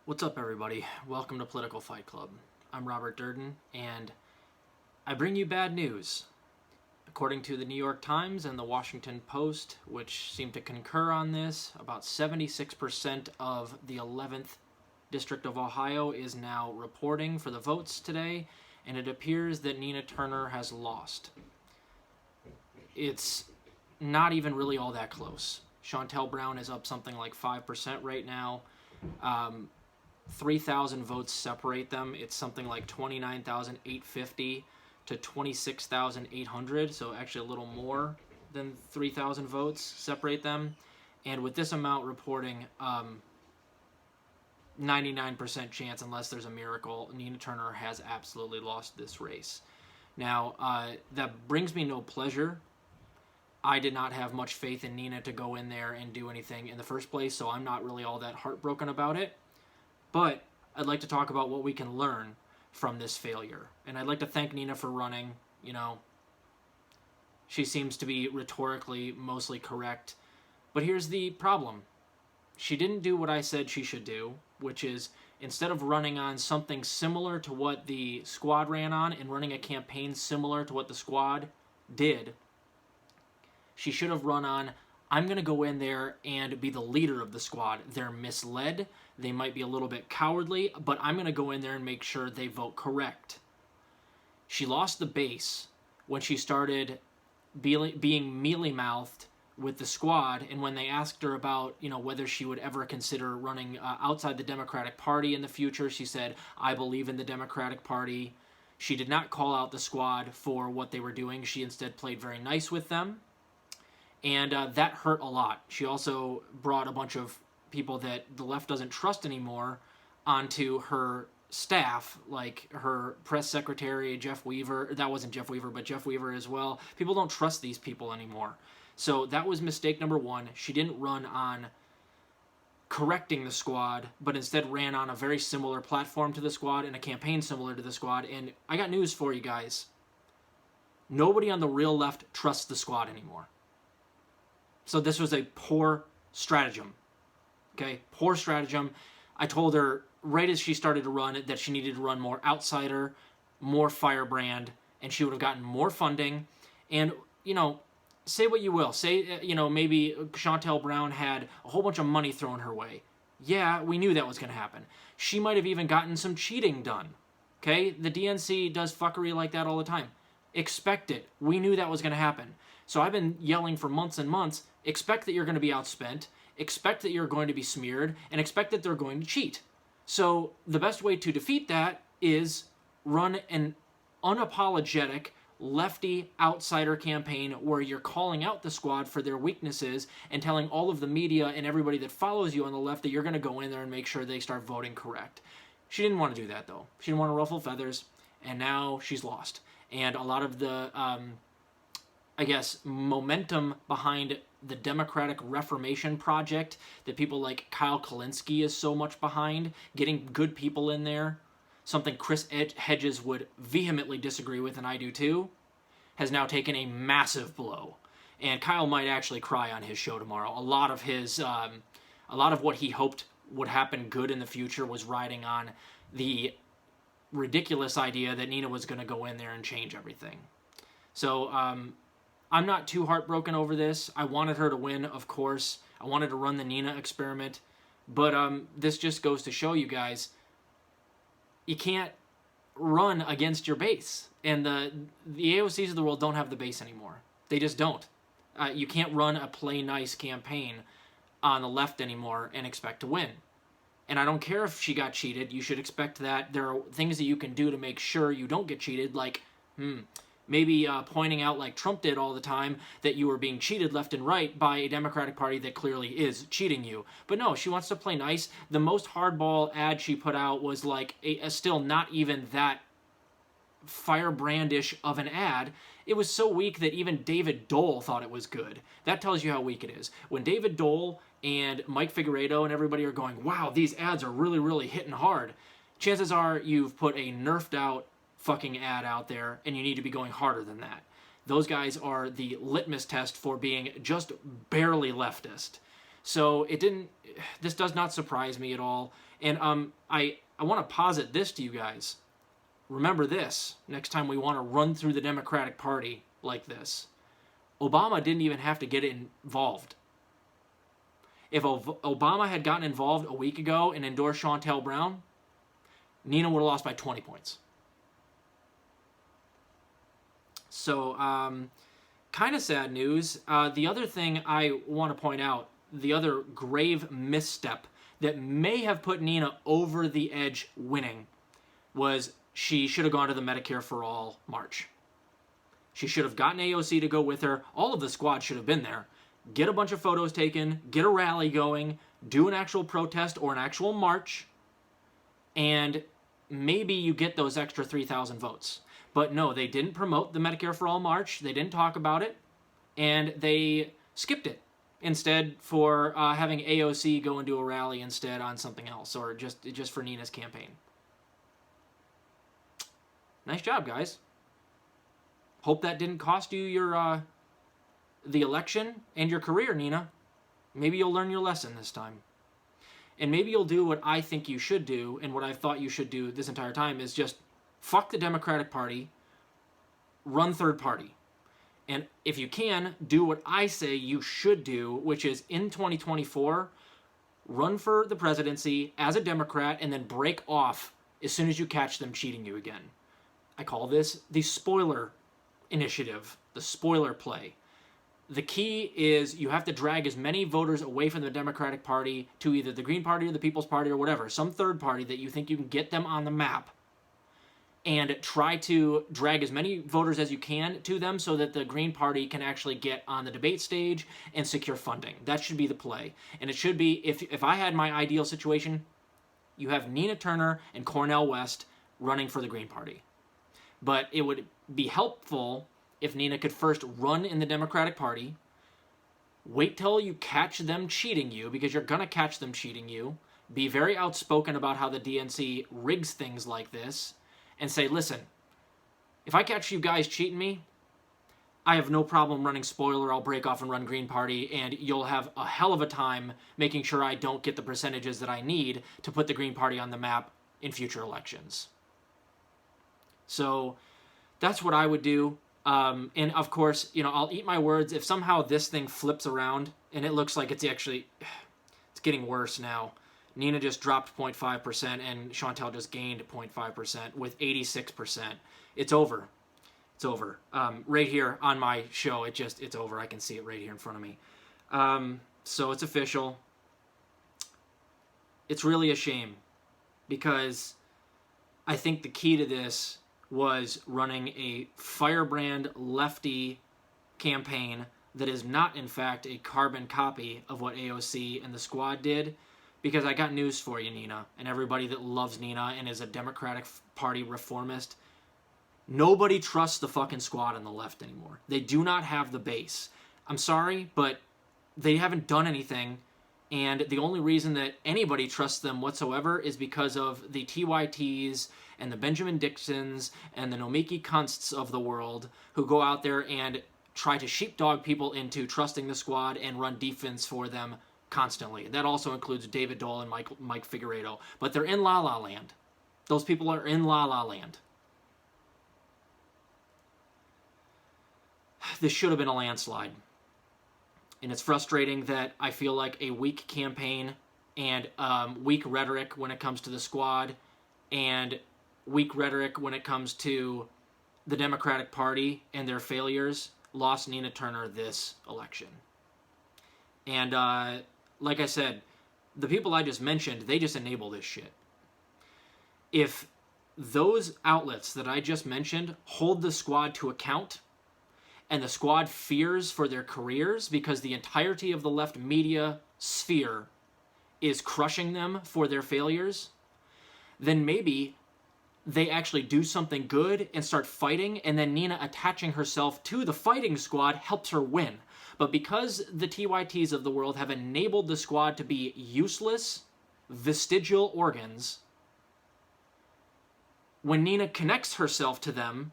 What's up, everybody? Welcome to Political Fight Club. I'm Robert Durden, and I bring you bad news. According to the New York Times and the Washington Post, which seem to concur on this, about 76% of the 11th District of Ohio is now reporting for the votes today, and it appears that Nina Turner has lost. It's not even really all that close. Shontel Brown is up something like 5% right now. 3,000 votes separate them. It's something like 29,850 to 26,800, so actually a little more than 3,000 votes separate them. And with this amount reporting, 99% chance, unless there's a miracle, Nina Turner has absolutely lost this race. Now, that brings me no pleasure. I did not have much faith in Nina to go in there and do anything in the first place, so I'm not really all that heartbroken about it. But I'd like to talk about what we can learn from this failure. And I'd like to thank Nina for running. You know, she seems to be rhetorically mostly correct. But here's the problem. She didn't do what I said she should do, which is instead of running on something similar to what the squad ran on and running a campaign similar to what the squad did, she should have run on, I'm going to go in there and be the leader of the squad. They're misled. They might be a little bit cowardly, but I'm going to go in there and make sure they vote correct. She lost the base when she started being mealy-mouthed with the squad, and when they asked her about, whether she would ever consider running outside the Democratic Party in the future, she said, I believe in the Democratic Party. She did not call out the squad for what they were doing. She instead played very nice with them. And that hurt a lot. She also brought a bunch of people that the left doesn't trust anymore onto her staff, like her press secretary, Jeff Weaver. That wasn't Jeff Weaver, but Jeff Weaver as well. People don't trust these people anymore. So that was mistake number one. She didn't run on correcting the squad, but instead ran on a very similar platform to the squad and a campaign similar to the squad. And I got news for you guys. Nobody on the real left trusts the squad anymore. So this was a poor stratagem, okay? Poor stratagem. I told her right as she started to run that she needed to run more outsider, more firebrand, and she would have gotten more funding. And, say what you will. Say, maybe Shontel Brown had a whole bunch of money thrown her way. Yeah, we knew that was going to happen. She might have even gotten some cheating done, okay? The DNC does fuckery like that all the time. Expect it. We knew that was going to happen. So I've been yelling for months and months, expect that you're going to be outspent, expect that you're going to be smeared, and expect that they're going to cheat. So the best way to defeat that is run an unapologetic lefty outsider campaign where you're calling out the squad for their weaknesses and telling all of the media and everybody that follows you on the left that you're going to go in there and make sure they start voting correct. She didn't want to do that, though. She didn't want to ruffle feathers, and now she's lost. And a lot of the momentum behind the Democratic Reformation Project that people like Kyle Kalinske is so much behind, getting good people in there, something Chris Hedges would vehemently disagree with, and I do too, has now taken a massive blow. And Kyle might actually cry on his show tomorrow. A lot of what he hoped would happen good in the future was riding on the ridiculous idea that Nina was going to go in there and change everything. So, I'm not too heartbroken over this. I wanted her to win, of course. I wanted to run the Nina experiment. But this just goes to show you guys, you can't run against your base. And the AOCs of the world don't have the base anymore. They just don't. You can't run a play nice campaign on the left anymore and expect to win. And I don't care if she got cheated. You should expect that there are things that you can do to make sure you don't get cheated, like, maybe pointing out, like Trump did all the time, that you were being cheated left and right by a Democratic Party that clearly is cheating you. But no, she wants to play nice. The most hardball ad she put out was like a still not even that firebrandish of an ad. It was so weak that even David Dole thought it was good. That tells you how weak it is. When David Dole and Mike Figueredo and everybody are going, wow, these ads are really, really hitting hard, chances are you've put a nerfed out fucking ad out there, and you need to be going harder than that. Those guys are the litmus test for being just barely leftist. So it didn't. This does not surprise me at all. And I want to posit this to you guys. Remember this next time we want to run through the Democratic Party like this. Obama didn't even have to get involved. If Obama had gotten involved a week ago and endorsed Shontel Brown, Nina would have lost by 20 points. So, kind of sad news. The other thing I want to point out, the other grave misstep that may have put Nina over the edge winning, was she should have gone to the Medicare for All march. She should have gotten AOC to go with her. All of the squad should have been there. Get a bunch of photos taken, get a rally going, do an actual protest or an actual march, and maybe you get those extra 3,000 votes. But no, they didn't promote the Medicare for All march. They didn't talk about it, and they skipped it instead for having AOC go and do a rally instead on something else, or just for Nina's campaign. Nice job, guys. Hope that didn't cost you your the election and your career, Nina. Maybe you'll learn your lesson this time. And maybe you'll do what I think you should do, and what I've thought you should do this entire time, is just fuck the Democratic Party, run third party. And if you can, do what I say you should do, which is in 2024, run for the presidency as a Democrat and then break off as soon as you catch them cheating you again. I call this the spoiler initiative, the spoiler play. The key is you have to drag as many voters away from the Democratic Party to either the Green Party or the People's Party or whatever, some third party that you think you can get them on the map, and try to drag as many voters as you can to them so that the Green Party can actually get on the debate stage and secure funding. That should be the play. And it should be, if I had my ideal situation, you have Nina Turner and Cornel West running for the Green Party. But it would be helpful if Nina could first run in the Democratic Party, wait till you catch them cheating you, because you're going to catch them cheating you, be very outspoken about how the DNC rigs things like this, and say, listen, if I catch you guys cheating me, I have no problem running spoiler, I'll break off and run Green Party, and you'll have a hell of a time making sure I don't get the percentages that I need to put the Green Party on the map in future elections. So that's what I would do. And of course, I'll eat my words if somehow this thing flips around and it looks like it's getting worse now. Nina just dropped 0.5% and Shontel just gained 0.5% with 86%. It's over. It's over. Right here on my show, it's over. I can see it right here in front of me. So it's official. It's really a shame, because I think the key to this was running a firebrand lefty campaign that is not, in fact, a carbon copy of what AOC and the squad did. Because I got news for you, Nina, and everybody that loves Nina and is a Democratic Party reformist. Nobody trusts the fucking squad on the left anymore. They do not have the base. I'm sorry, but they haven't done anything, and the only reason that anybody trusts them whatsoever is because of the TYTs and the Benjamin Dixons and the Nomiki Kunsts of the world, who go out there and try to sheepdog people into trusting the squad and run defense for them constantly. That also includes David Dole and Mike Figueredo. But they're in La La Land. Those people are in La La Land. This should have been a landslide. And it's frustrating that I feel like a weak campaign and weak rhetoric when it comes to the squad, and weak rhetoric when it comes to the Democratic Party and their failures lost Nina Turner this election. And like I said, the people I just mentioned, they just enable this shit. If those outlets that I just mentioned hold the squad to account, and the squad fears for their careers because the entirety of the left media sphere is crushing them for their failures, then maybe they actually do something good and start fighting, and then Nina attaching herself to the fighting squad helps her win. But because the TYTs of the world have enabled the squad to be useless, vestigial organs, when Nina connects herself to them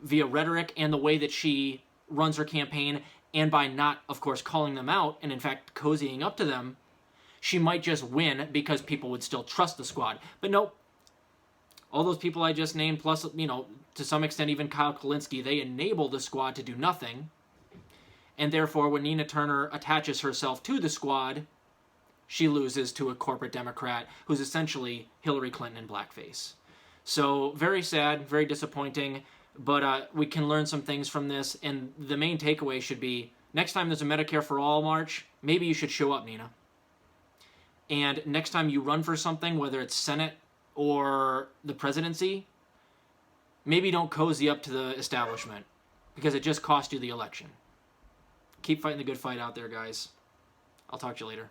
via rhetoric and the way that she runs her campaign And by not, of course, calling them out and, in fact, cozying up to them, she might just win because people would still trust the squad. But nope. All those people I just named, plus, you know, to some extent even Kyle Kalinske, they enable the squad to do nothing. And therefore, when Nina Turner attaches herself to the squad, she loses to a corporate Democrat who's essentially Hillary Clinton in blackface. So very sad, very disappointing, but we can learn some things from this, and the main takeaway should be, next time there's a Medicare for All march, maybe you should show up, Nina. And next time you run for something, whether it's Senate or the presidency, maybe don't cozy up to the establishment, because it just cost you the election. Keep fighting the good fight out there, guys. I'll talk to you later.